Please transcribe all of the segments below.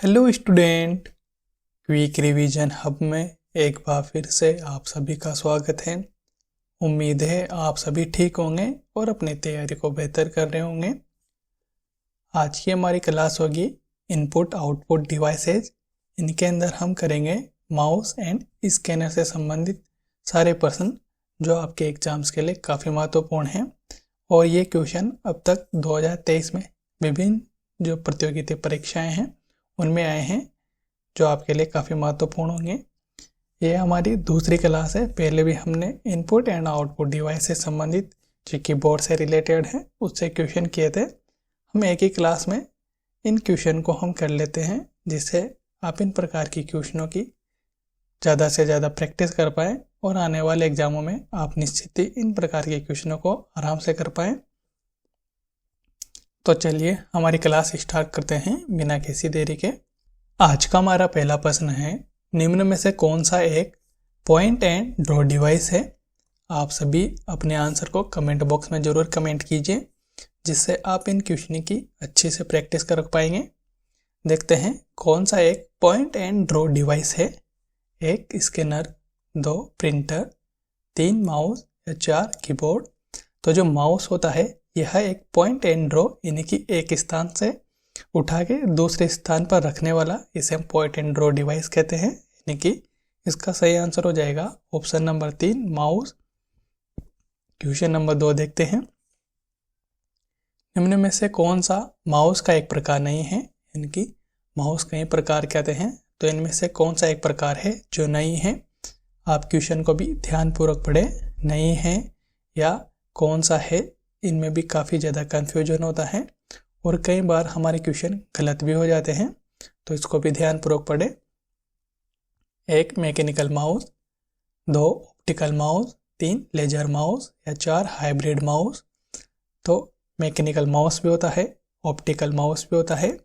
Hello student, quick revision hub में एक बार फिर से आप सभी का स्वागत है। उम्मीद है आप सभी ठीक होंगे और अपनी तैयारी को बेहतर कर रहे होंगे। आज की हमारी क्लास होगी इनपुट आउटपुट डिवाइसेज। इनके अंदर हम करेंगे माउस एंड स्कैनर से संबंधित सारे प्रश्न जो आपके एग्जाम्स के लिए काफ़ी महत्वपूर्ण हैं। और ये क्वेश्चन अब तक 2023 में विभिन्न जो प्रतियोगिता परीक्षाएं हैं उनमें आए हैं, जो आपके लिए काफ़ी महत्वपूर्ण होंगे। ये हमारी दूसरी क्लास है। पहले भी हमने इनपुट एंड आउटपुट डिवाइस से संबंधित जो कीबोर्ड से रिलेटेड है उससे क्वेश्चन किए थे। हम एक ही क्लास में इन क्वेश्चन को हम कर लेते हैं, जिससे आप इन प्रकार की क्वेश्चनों की ज़्यादा से ज़्यादा प्रैक्टिस कर पाएँ और आने वाले एग्जामों में आप निश्चित ही इन प्रकार के क्वेश्चनों को आराम से कर पाएँ। तो चलिए हमारी क्लास स्टार्ट करते हैं बिना किसी देरी के। आज का हमारा पहला प्रश्न है, निम्न में से कौन सा एक पॉइंट एंड ड्रॉ डिवाइस है। आप सभी अपने आंसर को कमेंट बॉक्स में ज़रूर कमेंट कीजिए, जिससे आप इन क्वेश्चन की अच्छे से प्रैक्टिस कर पाएंगे। देखते हैं कौन सा एक पॉइंट एंड ड्रॉ डिवाइस है। 1 स्कैनर, 2 प्रिंटर, 3 माउस या 4 कीबोर्ड। तो जो माउस होता है यह एक पॉइंट एंड ड्रॉ, यानी कि एक स्थान से उठा के दूसरे स्थान पर रखने वाला, इसे हम पॉइंट एंड ड्रॉ डिवाइस कहते हैं। यानी कि इसका सही आंसर हो जाएगा option number 3 mouse. Question number 2 देखते हैं, निम्न में से कौन सा माउस का एक प्रकार नहीं है। यानी कि माउस कई प्रकार कहते हैं, तो इनमें से कौन सा एक प्रकार है जो नहीं है। आप क्वेश्चन को भी ध्यानपूर्वक पढ़े। नहीं है या कौन सा है, इनमें भी काफ़ी ज़्यादा कन्फ्यूजन होता है और कई बार हमारे क्वेश्चन गलत भी हो जाते हैं, तो इसको भी ध्यानपूर्वक पढ़े। 1 mechanical mouse, 2 optical mouse, 3 laser mouse या 4 हाइब्रिड माउस। तो मैकेनिकल माउस भी होता है, ऑप्टिकल माउस भी होता है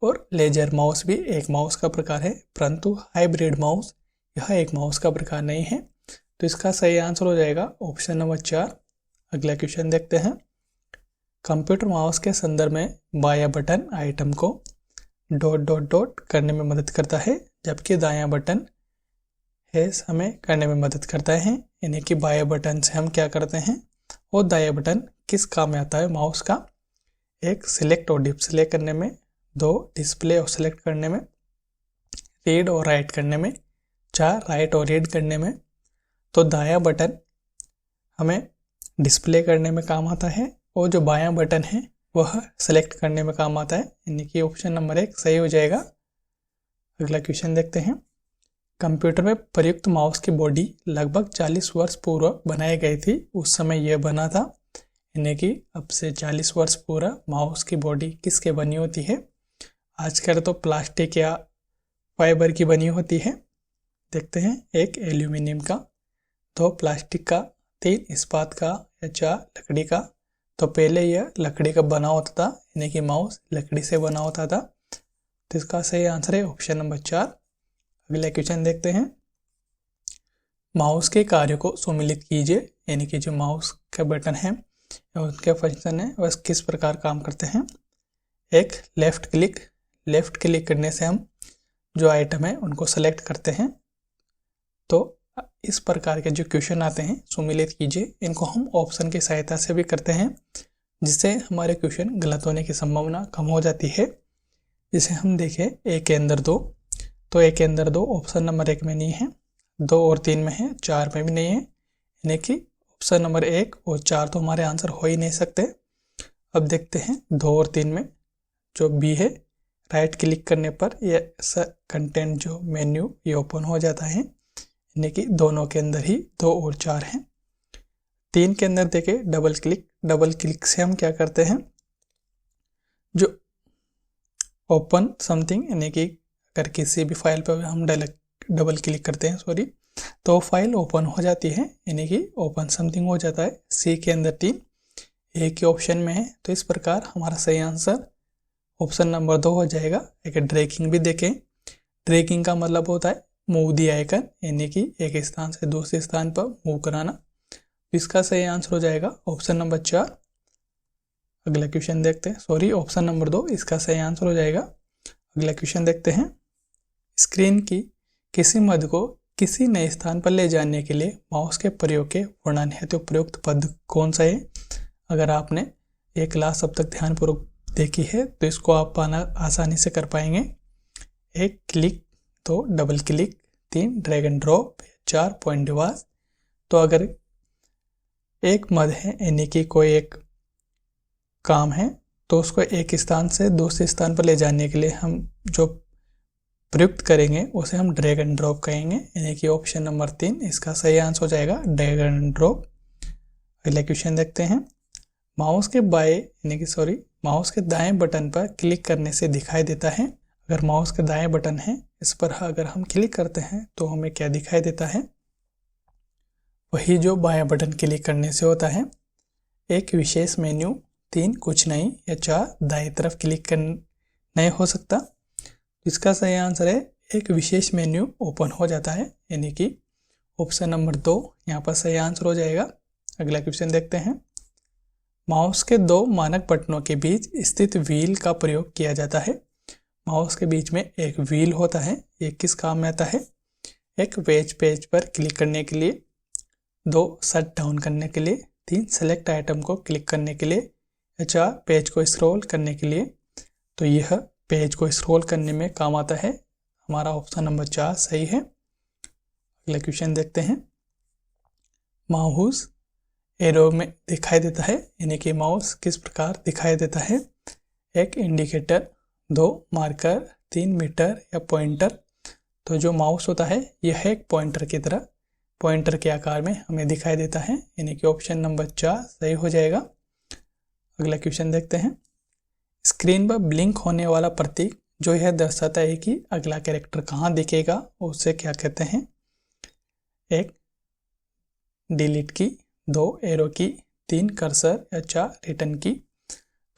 और लेजर माउस भी एक माउस का प्रकार है, परंतु हाइब्रिड माउस यह एक माउस का प्रकार नहीं है। तो इसका सही आंसर हो जाएगा ऑप्शन नंबर 4। अगला क्वेश्चन देखते हैं, कंप्यूटर माउस के संदर्भ में बायां बटन आइटम को ... करने में मदद करता है, जबकि दायां बटन हमें करने में मदद करता है। यानी कि बायां बटन से हम क्या करते हैं और दायां बटन किस काम में आता है माउस का। 1 सिलेक्ट और डिस्प्ले करने में, 2 डिस्प्ले और सिलेक्ट करने में, रीड और राइट करने में, 4 राइट और रीड करने में। तो दायां बटन हमें डिस्प्ले करने में काम आता है और जो बायां बटन है वह सेलेक्ट करने में काम आता है। यानी कि ऑप्शन नंबर 1 सही हो जाएगा। अगला क्वेश्चन देखते हैं, कंप्यूटर में प्रयुक्त माउस की बॉडी लगभग 40 वर्ष पूर्व बनाई गई थी। उस समय यह बना था। यानी कि अब से 40 वर्ष पूर्व माउस की बॉडी किसके बनी होती है। आजकल तो प्लास्टिक या फाइबर की बनी होती है। देखते हैं, 1 एल्यूमिनियम का, 2 प्लास्टिक का, 3 इस्पात का या 4 लकड़ी का। तो पहले यह लकड़ी का बना होता था, यानी कि माउस लकड़ी से बना होता था। तो इसका सही आंसर है ऑप्शन नंबर 4। अगला क्वेश्चन देखते हैं, माउस के कार्य को सुमिलित कीजिए। यानी कि जो माउस के बटन है या उनके फंक्शन है वह किस प्रकार काम करते हैं। 1 लेफ्ट क्लिक करने से हम जो आइटम है उनको सेलेक्ट करते हैं। तो इस प्रकार के जो क्वेश्चन आते हैं सुमिलित कीजिए, इनको हम ऑप्शन की सहायता से भी करते हैं, जिससे हमारे क्वेश्चन गलत होने की संभावना कम हो जाती है। जिसे हम देखें 1 के अंदर 2, तो 1 के अंदर 2 ऑप्शन नंबर 1 में नहीं है, 2 और 3 में है, 4 में भी नहीं है। यानी कि ऑप्शन नंबर 1 और 4 तो हमारे आंसर हो ही नहीं सकते। अब देखते हैं 2 और 3 में जो बी है, राइट क्लिक करने पर यह कंटेंट जो मेन्यू ये ओपन हो जाता है। यानी कि दोनों के अंदर ही 2 और 4 हैं। 3 के अंदर देखें डबल क्लिक से हम क्या करते हैं, जो ओपन समथिंग, यानी कि अगर किसी भी फाइल पर हम डबल क्लिक करते हैं तो फाइल ओपन हो जाती है, यानी कि ओपन समथिंग हो जाता है। सी के अंदर 3 एक ही ऑप्शन में है, तो इस प्रकार हमारा सही आंसर ऑप्शन नंबर 2 हो जाएगा। एक ड्रैगिंग भी देखें, ड्रैगिंग का मतलब होता है मूव दी आइकन, यानी कि एक स्थान से दूसरे स्थान पर मूव कराना। इसका सही आंसर हो जाएगा ऑप्शन नंबर 4। अगला क्वेश्चन देखते हैं, ऑप्शन नंबर 2 इसका सही आंसर हो जाएगा। अगला क्वेश्चन देखते हैं। स्क्रीन की किसी मद को किसी नए स्थान पर ले जाने के लिए माउस के प्रयोग के वर्णन हेतु प्रयुक्त पद कौन सा है? अगर आपने ये क्लास अब तक ध्यानपूर्वक देखी है तो इसको आप पाना आसानी से कर पाएंगे। 1 click, 2 double click, 3 drag and drop, 4 point device. तो अगर एक मद है यानी कि कोई एक काम है तो उसको एक स्थान से दूसरे स्थान पर ले जाने के लिए हम जो प्रयुक्त करेंगे उसे हम ड्रैग एंड ड्रॉप कहेंगे, यानी कि ऑप्शन नंबर 3 इसका सही आंसर हो जाएगा, ड्रैग एंड ड्रॉप। अगला क्वेश्चन देखते हैं। माउस के दाएं बटन पर क्लिक करने से दिखाई देता है। अगर माउस के दाएं बटन है इस पर अगर हम क्लिक करते हैं तो हमें क्या दिखाई देता है? वही जो बाएं बटन क्लिक करने से होता है। एक विशेष मेन्यू, 3 कुछ नहीं, या 4 दाएं तरफ क्लिक नहीं हो सकता। इसका सही आंसर है एक विशेष मेन्यू ओपन हो जाता है, यानी कि ऑप्शन नंबर 2 यहाँ पर सही आंसर हो जाएगा। अगला क्वेश्चन देखते हैं। माउस के 2 मानक बटनों के बीच स्थित व्हील का प्रयोग किया जाता है। माउस के बीच में एक व्हील होता है, ये किस काम में आता है? एक पेज पर क्लिक करने के लिए, 2 शट डाउन करने के लिए, 3 सेलेक्ट आइटम को क्लिक करने के लिए, या 4 पेज को स्क्रॉल करने के लिए। तो यह पेज को स्क्रॉल करने में काम आता है। हमारा ऑप्शन नंबर 4 सही है। अगला क्वेश्चन देखते हैं। माउस एरो में दिखाई देता है, यानी कि माउस किस प्रकार दिखाई देता है? 1 इंडिकेटर, 2 मार्कर, 3 मीटर या पॉइंटर। तो जो माउस होता है यह एक पॉइंटर की तरह, पॉइंटर के आकार में हमें दिखाई देता है, यानी कि ऑप्शन नंबर 4 सही हो जाएगा। अगला क्वेश्चन देखते हैं। स्क्रीन पर ब्लिंक होने वाला प्रतीक जो यह दर्शाता है कि अगला कैरेक्टर कहाँ दिखेगा, उसे क्या कहते हैं? 1 डिलीट की, 2 एरो की, 3 कर्सर या 4 रिटर्न की।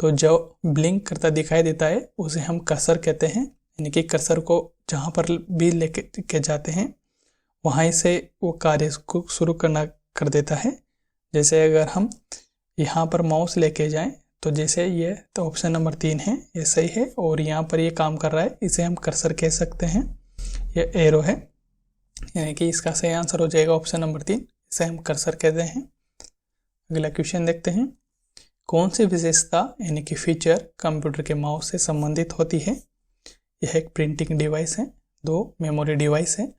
तो जो ब्लिंक करता दिखाई देता है उसे हम कर्सर कहते हैं, यानी कि कर्सर को जहाँ पर भी लेके जाते हैं वहीं से वो कार्य को शुरू कर देता है। जैसे अगर हम यहाँ पर माउस लेके जाएं तो जैसे ये तो ऑप्शन नंबर 3 है, ये सही है, और यहाँ पर ये काम कर रहा है, इसे हम कर्सर कह सकते हैं। ये एरो है, यानी कि इसका सही आंसर हो जाएगा ऑप्शन नंबर 3, इसे हम कर्सर कहते हैं। अगला क्वेश्चन देखते हैं। कौन सी विशेषता यानी कि फीचर कंप्यूटर के माउस से संबंधित होती है? यह एक प्रिंटिंग डिवाइस है, 2 मेमोरी डिवाइस है,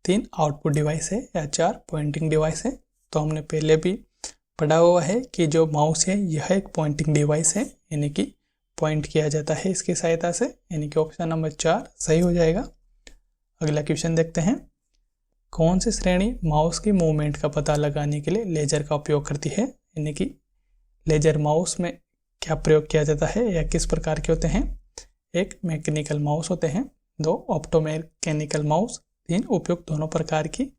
3 आउटपुट डिवाइस है, या 4 पॉइंटिंग डिवाइस है। तो हमने पहले भी पढ़ा हुआ है कि जो माउस है यह एक पॉइंटिंग डिवाइस है, यानी कि पॉइंट किया जाता है इसकी सहायता से, यानी कि ऑप्शन नंबर 4 सही हो जाएगा। अगला क्वेश्चन देखते हैं। कौन सी श्रेणी माउस की मूवमेंट का पता लगाने के लिए लेजर का उपयोग करती है? यानी कि लेजर माउस में क्या प्रयोग किया जाता है या किस प्रकार के होते हैं? 1 मैकेनिकल माउस होते हैं, 2 ऑप्टोमैकेनिकल माउस, 3 उपयुक्त दोनों प्रकार की,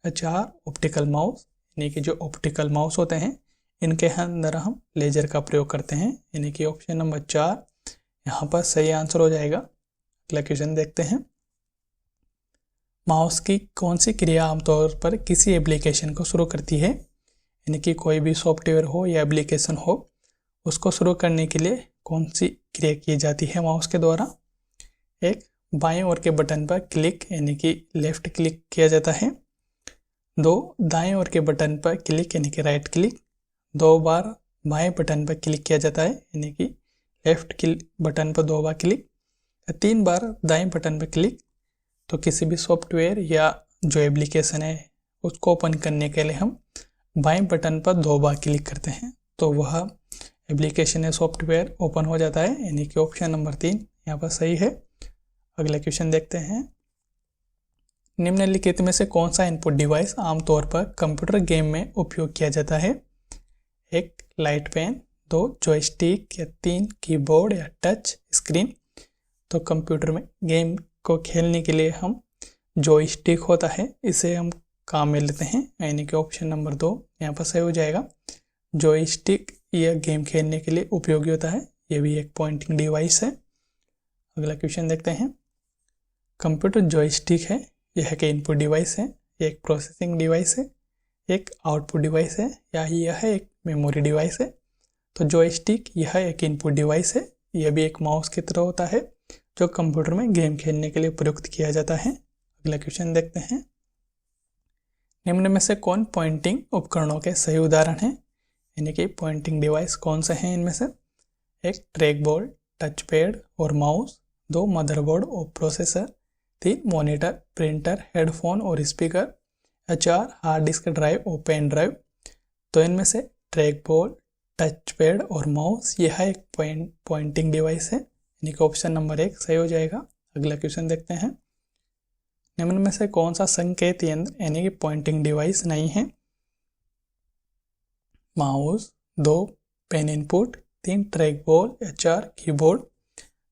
4 ऑप्टिकल माउस। यानी कि जो ऑप्टिकल माउस होते हैं इनके अंदर हम लेजर का प्रयोग करते हैं, यानी कि ऑप्शन नंबर 4 यहाँ पर सही आंसर हो जाएगा। अगला क्वेश्चन देखते हैं। माउस की कौन सी क्रिया आमतौर पर किसी एप्लीकेशन को शुरू करती है? यानी कि कोई भी सॉफ्टवेयर हो या एप्लीकेशन हो उसको शुरू करने के लिए कौन सी क्रिया की जाती है माउस के द्वारा? 1 बाएं ओर के बटन पर क्लिक यानी कि लेफ्ट क्लिक किया जाता है, 2 दाएं ओर के बटन पर क्लिक यानी कि राइट क्लिक, 2 बार बाएं बटन पर क्लिक किया जाता है यानी कि लेफ्ट बटन पर 2 बार क्लिक, 3 बार दाएं बटन पर क्लिक। तो किसी भी सॉफ्टवेयर या जो एप्लीकेशन है उसको ओपन करने के लिए हम बाएं बटन पर 2 बार क्लिक करते हैं तो वह एप्लीकेशन या सॉफ्टवेयर ओपन हो जाता है, यानी कि ऑप्शन नंबर 3 यहाँ पर सही है। अगला क्वेश्चन देखते हैं। निम्नलिखित में से कौन सा इनपुट डिवाइस आमतौर पर कंप्यूटर गेम में उपयोग किया जाता है? 1 लाइट पेन, 2 जॉयस्टिक, या 3 कीबोर्ड या टच स्क्रीन। तो कंप्यूटर में गेम को खेलने के लिए हम जॉयस्टिक होता है इसे हम काम में लेते हैं, यानी कि ऑप्शन नंबर 2 यहाँ पर सही हो जाएगा। जॉयस्टिक यह गेम खेलने के लिए उपयोगी होता है, यह भी एक पॉइंटिंग डिवाइस है। अगला क्वेश्चन देखते हैं। कंप्यूटर जॉयस्टिक है, यह एक इनपुट डिवाइस है, एक प्रोसेसिंग डिवाइस है, एक आउटपुट डिवाइस है, या यह एक मेमोरी डिवाइस है? तो जॉयस्टिक यह एक इनपुट डिवाइस है, यह भी एक माउस की तरह होता है, जो कंप्यूटर में गेम खेलने के लिए प्रयुक्त किया जाता है। अगला क्वेश्चन देखते हैं। निम्न में से कौन पॉइंटिंग उपकरणों के सही उदाहरण हैं? यानी कि पॉइंटिंग डिवाइस कौन से हैं इनमें से? एक ट्रैक बॉल, टच पैड और माउस, 2 मदरबोर्ड और प्रोसेसर, 3 मॉनिटर, प्रिंटर, हेडफोन और स्पीकर, 4 हार्ड डिस्क ड्राइव और पेन ड्राइव। तो इनमें से ट्रैक बॉल, टच पैड और माउस यह एक पॉइंटिंग डिवाइस है, यानी कि ऑप्शन नंबर 1 सही हो जाएगा। अगला क्वेश्चन देखते हैं। निम्न में से कौन सा संकेत यंत्र यानी कि पॉइंटिंग डिवाइस नहीं है? Mouse, 2 pen input, 3 trackball या 4 कीबोर्ड।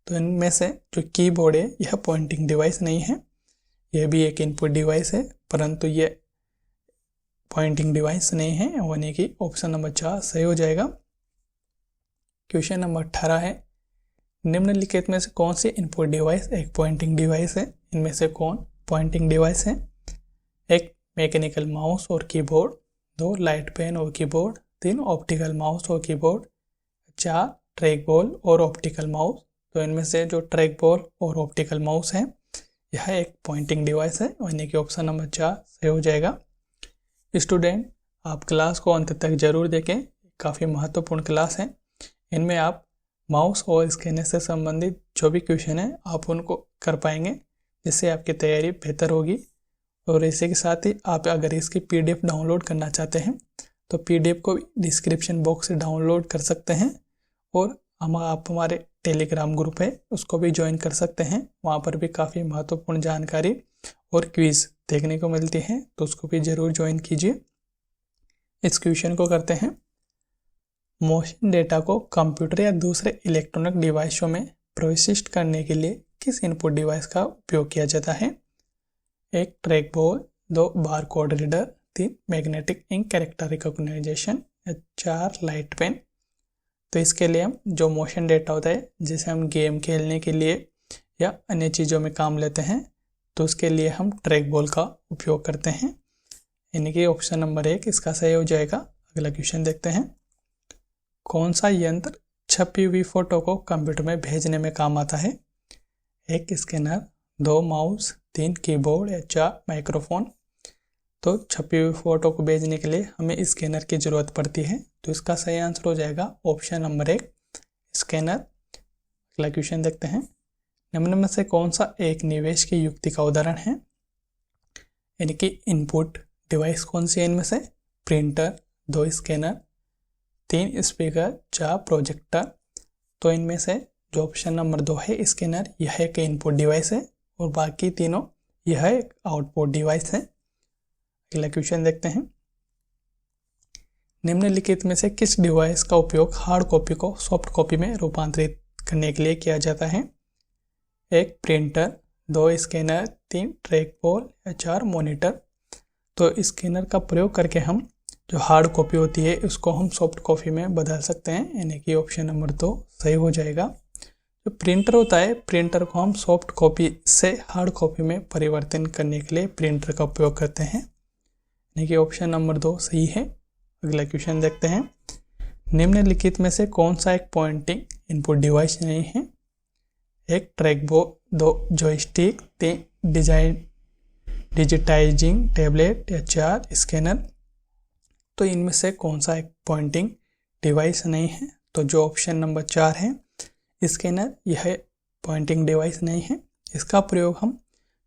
तो इनमें से जो कीबोर्ड है यह पॉइंटिंग डिवाइस नहीं है, यह भी एक इनपुट डिवाइस है, परंतु यह पॉइंटिंग डिवाइस नहीं है, यानी कि ऑप्शन नंबर 4 सही हो जाएगा। क्वेश्चन नंबर 18 है। निम्नलिखित में से कौन सी इनपुट डिवाइस एक पॉइंटिंग डिवाइस है? इनमें से कौन पॉइंटिंग डिवाइस है? एक मैकेनिकल माउस और कीबोर्ड, 2 लाइट पेन और कीबोर्ड, 3 ऑप्टिकल माउस और कीबोर्ड, 4 ट्रैक बॉल और ऑप्टिकल माउस। तो इनमें से जो ट्रैक बॉल और ऑप्टिकल माउस है यह एक पॉइंटिंग डिवाइस है, यानी कि ऑप्शन नंबर 4 सही हो जाएगा। स्टूडेंट, आप क्लास को अंत तक जरूर देखें, काफ़ी महत्वपूर्ण क्लास है। इनमें आप माउस और स्कैनर से संबंधित जो भी क्वेश्चन है आप उनको कर पाएंगे, जिससे आपकी तैयारी बेहतर होगी। और इसी के साथ ही आप अगर इसकी PDF डाउनलोड करना चाहते हैं तो PDF को डिस्क्रिप्शन बॉक्स से डाउनलोड कर सकते हैं, और आप हमारे टेलीग्राम ग्रुप है उसको भी ज्वाइन कर सकते हैं। वहाँ पर भी काफ़ी महत्वपूर्ण जानकारी और क्विज देखने को मिलती है, तो उसको भी ज़रूर ज्वाइन कीजिए। इस क्वेश्चन को करते हैं। मोशन डेटा को कंप्यूटर या दूसरे इलेक्ट्रॉनिक डिवाइसों में प्रविष्ट करने के लिए किस इनपुट डिवाइस का उपयोग किया जाता है? एक trackball, 2 bar code reader, 3 magnetic ink character recognition, 4 light pen. तो इसके लिए हम जो मोशन डेटा होता है जिसे हम गेम खेलने के लिए या अन्य चीज़ों में काम लेते हैं, तो उसके लिए हम ट्रैक बॉल का उपयोग करते हैं, यानी कि ऑप्शन नंबर 1 इसका सही हो जाएगा। अगला क्वेश्चन देखते हैं। कौन सा यंत्र छपी हुई फोटो को कंप्यूटर में भेजने में काम आता है? एक स्कैनर, 2 माउस, 3 कीबोर्ड या 4 माइक्रोफोन। तो छपी हुई फोटो को भेजने के लिए हमें स्कैनर की ज़रूरत पड़ती है, तो इसका सही आंसर हो जाएगा ऑप्शन नंबर 1 स्कैनर। अगला क्वेश्चन देखते हैं। निम्न में से कौन सा एक निवेश की युक्ति का उदाहरण है? यानी कि इनपुट डिवाइस कौन सी है इनमें से? Printer, 2 scanner, 3 speaker, 4 projector. तो इनमें से जो ऑप्शन नंबर 2 है स्कैनर, यह एक इनपुट डिवाइस है, और बाकी तीनों यह एक आउटपुट डिवाइस है। अगला क्वेश्चन देखते हैं। निम्नलिखित में से किस डिवाइस का उपयोग हार्ड कॉपी को सॉफ्ट कॉपी में रूपांतरित करने के लिए किया जाता है? एक प्रिंटर, 2 स्कैनर, 3 ट्रैक बॉल या 4 मॉनिटर। तो स्कैनर का प्रयोग करके हम जो हार्ड कॉपी होती है उसको हम सॉफ्ट कॉपी में बदल सकते हैं, यानी कि ऑप्शन नंबर 2 सही हो जाएगा। जो प्रिंटर होता है, प्रिंटर को हम सॉफ्ट कॉपी से हार्ड कॉपी में परिवर्तन करने के लिए प्रिंटर का उपयोग करते हैं, यानी कि ऑप्शन नंबर 2 सही है। अगला क्वेश्चन देखते हैं। निम्नलिखित में से कौन सा एक पॉइंटिंग इनपुट डिवाइस नहीं है? एक trackball, 2 joystick, 3 digitising tablet या 4 स्कैनर। तो इनमें से कौन सा एक पॉइंटिंग डिवाइस नहीं है? तो जो ऑप्शन नंबर 4 है स्कैनर, यह पॉइंटिंग डिवाइस नहीं है। इसका प्रयोग हम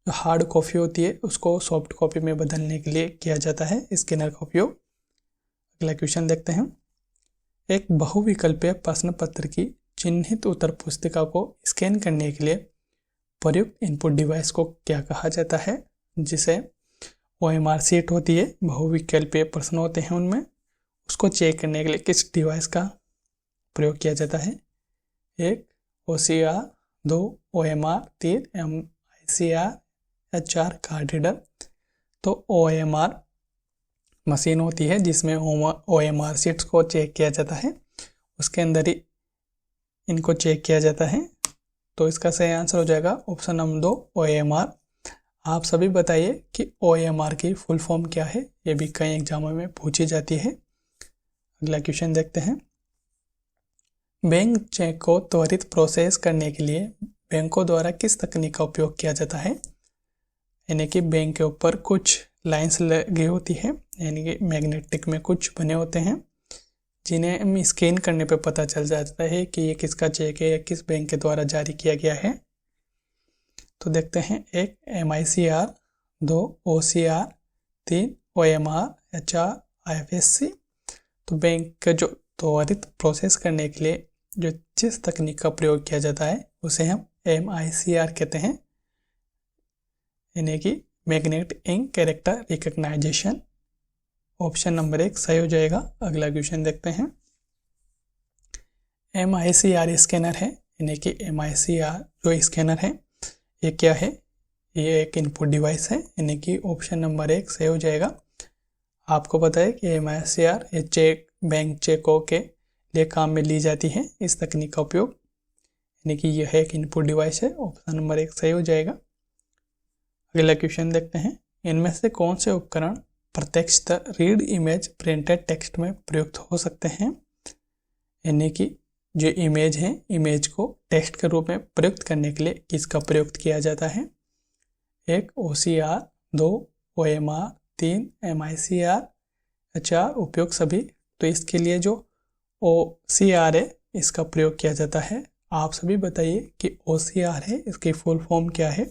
जो हार्ड कॉपी होती है उसको सॉफ्ट कॉपी में बदलने के लिए किया जाता है, स्कैनर का उपयोग। अगला क्वेश्चन देखते हैं। एक बहुविकल्पीय प्रश्न पत्र की चिन्हित उत्तर पुस्तिका को स्कैन करने के लिए प्रयुक्त इनपुट डिवाइस को क्या कहा जाता है? जिसे OMR शीट होती है, बहुविकल्पीय प्रश्न होते हैं उनमें, उसको चेक करने के लिए किस डिवाइस का प्रयोग किया जाता है? एक OCR, 2 OMR, 3 MICR या 4 कार्ड रीडर। तो OMR मशीन होती है जिसमें OMR शीट्स को चेक किया जाता है, उसके अंदर ही इनको चेक किया जाता है। तो इसका सही आंसर हो जाएगा ऑप्शन नंबर 2 OMR। आप सभी बताइए कि OMR की फुल फॉर्म क्या है, ये भी कई एग्जामों में पूछी जाती है। अगला क्वेश्चन देखते हैं। बैंक चेक को त्वरित प्रोसेस करने के लिए बैंकों द्वारा किस तकनीक का उपयोग किया जाता है। यानी कि बैंक के ऊपर कुछ लाइंस लगी होती है, यानी कि मैग्नेटिक में कुछ बने होते हैं जिन्हें हम स्कैन करने पे पता चल जाता है कि ये किसका चेक है या किस बैंक के द्वारा जारी किया गया है। तो देखते हैं, 1 MICR, 2 OCR, 3 OMR या 4 IFSC। तो बैंक का जो त्वरित प्रोसेस करने के लिए जो जिस तकनीक का प्रयोग किया जाता है उसे हम MICR कहते हैं, यानी कि magnetic ink character recognition. Option number 1 सही हो जाएगा। अगला क्वेश्चन देखते हैं। MICR स्कैनर है, यानी कि MICR जो स्कैनर है ये क्या है, ये एक इनपुट डिवाइस है, यानी कि ऑप्शन नंबर 1 सही हो जाएगा। आपको पता है कि MICR ये चेक, बैंक चेकों के लिए काम में ली जाती है इस तकनीक का उपयोग, यानी कि यह एक इनपुट डिवाइस है। ऑप्शन नंबर 1 सही हो जाएगा। अगला क्वेश्चन देखते हैं। इनमें से कौन से उपकरण प्रत्यक्षतः रीड इमेज प्रिंटेड टेक्स्ट में प्रयुक्त हो सकते हैं। यानी कि जो इमेज है, इमेज को टेक्स्ट के रूप में प्रयुक्त करने के लिए किसका प्रयुक्त किया जाता है। 1 OCR, 2 OMR, 3 MICR, 4 उपयोग सभी। तो इसके लिए जो OCR है इसका प्रयोग किया जाता है। आप सभी बताइए कि OCR है इसकी फुल फॉर्म क्या है।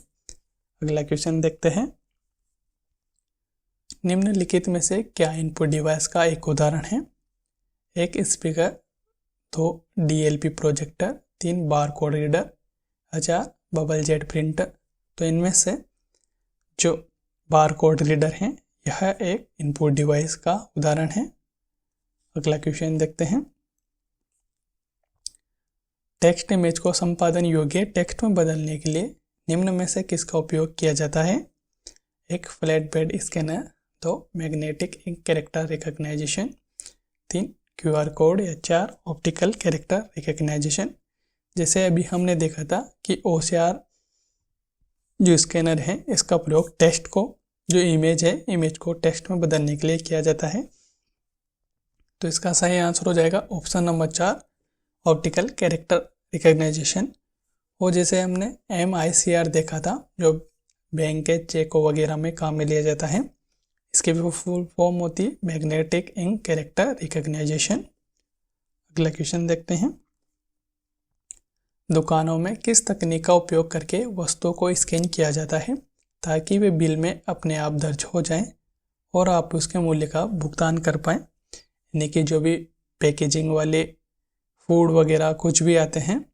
अगला क्वेश्चन देखते हैं। निम्नलिखित में से क्या इनपुट डिवाइस का एक उदाहरण है। 1 speaker, 2 DLP projector, 3 barcode reader, 4 bubble jet printer. तो इनमें से जो बारकोड रीडर है यह एक इनपुट डिवाइस का उदाहरण है। अगला क्वेश्चन देखते हैं। टेक्स्ट इमेज को संपादन योग्य टेक्स्ट में बदलने के लिए निम्न में से किसका उपयोग किया जाता है। 1 flatbed scanner, 2 magnetic ink character recognition, 3 QR code या 4 ऑप्टिकल कैरेक्टर रिकग्नाइजेशन। जैसे अभी हमने देखा था कि OCR जो स्कैनर है इसका प्रयोग टेक्स्ट को, जो इमेज है, इमेज को टेक्स्ट में बदलने के लिए किया जाता है। तो इसका सही आंसर हो जाएगा option number 4 optical character recognisation. वो जैसे हमने MICR देखा था जो बैंक के चेकों वगैरह में काम में लिया जाता है, इसकी भी फुल फॉर्म होती है मैग्नेटिक इंक कैरेक्टर रिकग्नाइजेशन। अगला क्वेश्चन देखते हैं। दुकानों में किस तकनीक का उपयोग करके वस्तुओं को स्कैन किया जाता है ताकि वे बिल में अपने आप दर्ज हो जाएं और आप उसके मूल्य का भुगतान कर पाएं। यानी कि जो भी पैकेजिंग वाले फूड वगैरह कुछ भी आते हैं,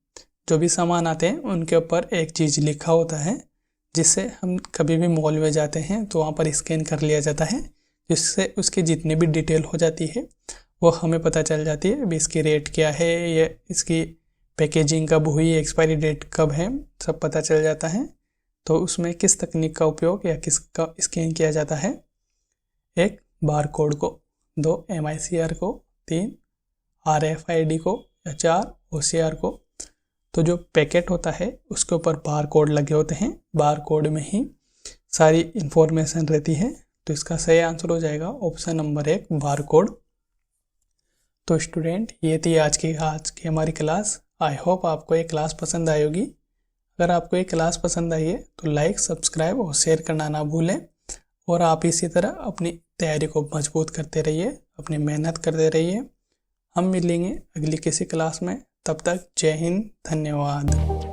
जो भी सामान आते हैं, उनके ऊपर एक चीज़ लिखा होता है जिससे हम कभी भी मॉल में जाते हैं तो वहाँ पर स्कैन कर लिया जाता है, जिससे उसकी जितनी भी डिटेल हो जाती है वो हमें पता चल जाती है। अभी इसकी रेट क्या है, ये इसकी पैकेजिंग कब हुई, एक्सपायरी डेट कब है, सब पता चल जाता है। तो उसमें किस तकनीक का उपयोग या किसका स्कैन किया जाता है। 1 बारकोड को, 2 MICR को, 3 RFID को या 4 OCR को। तो जो पैकेट होता है उसके ऊपर बार कोड लगे होते हैं, बार कोड में ही सारी इंफॉर्मेशन रहती है। तो इसका सही आंसर हो जाएगा ऑप्शन नंबर 1 बार कोड। तो स्टूडेंट, ये थी आज की हमारी क्लास। आई होप आपको ये क्लास पसंद आई होगी। अगर आपको ये क्लास पसंद आई है तो लाइक, सब्सक्राइब और शेयर करना ना भूलें। और आप इसी तरह अपनी तैयारी को मजबूत करते रहिए, अपनी मेहनत करते रहिए। हम मिलेंगे अगली किसी क्लास में। तब तक जय हिंद, धन्यवाद।